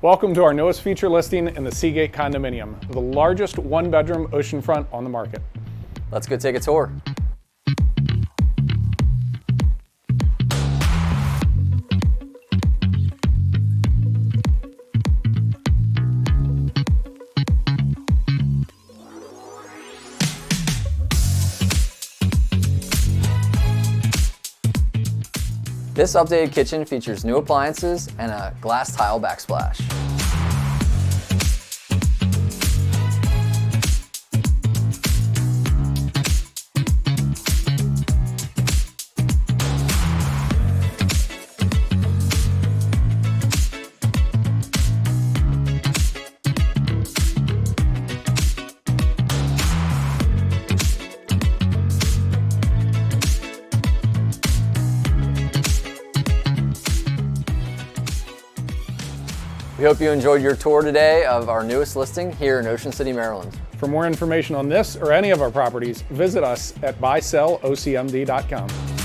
Welcome to our newest feature listing in the Sea Gate Condominium, the largest one-bedroom oceanfront on the market. Let's go take a tour. This updated kitchen features new appliances and a glass tile backsplash. We hope you enjoyed your tour today of our newest listing here in Ocean City, Maryland. For more information on this or any of our properties, visit us at buysellocmd.com.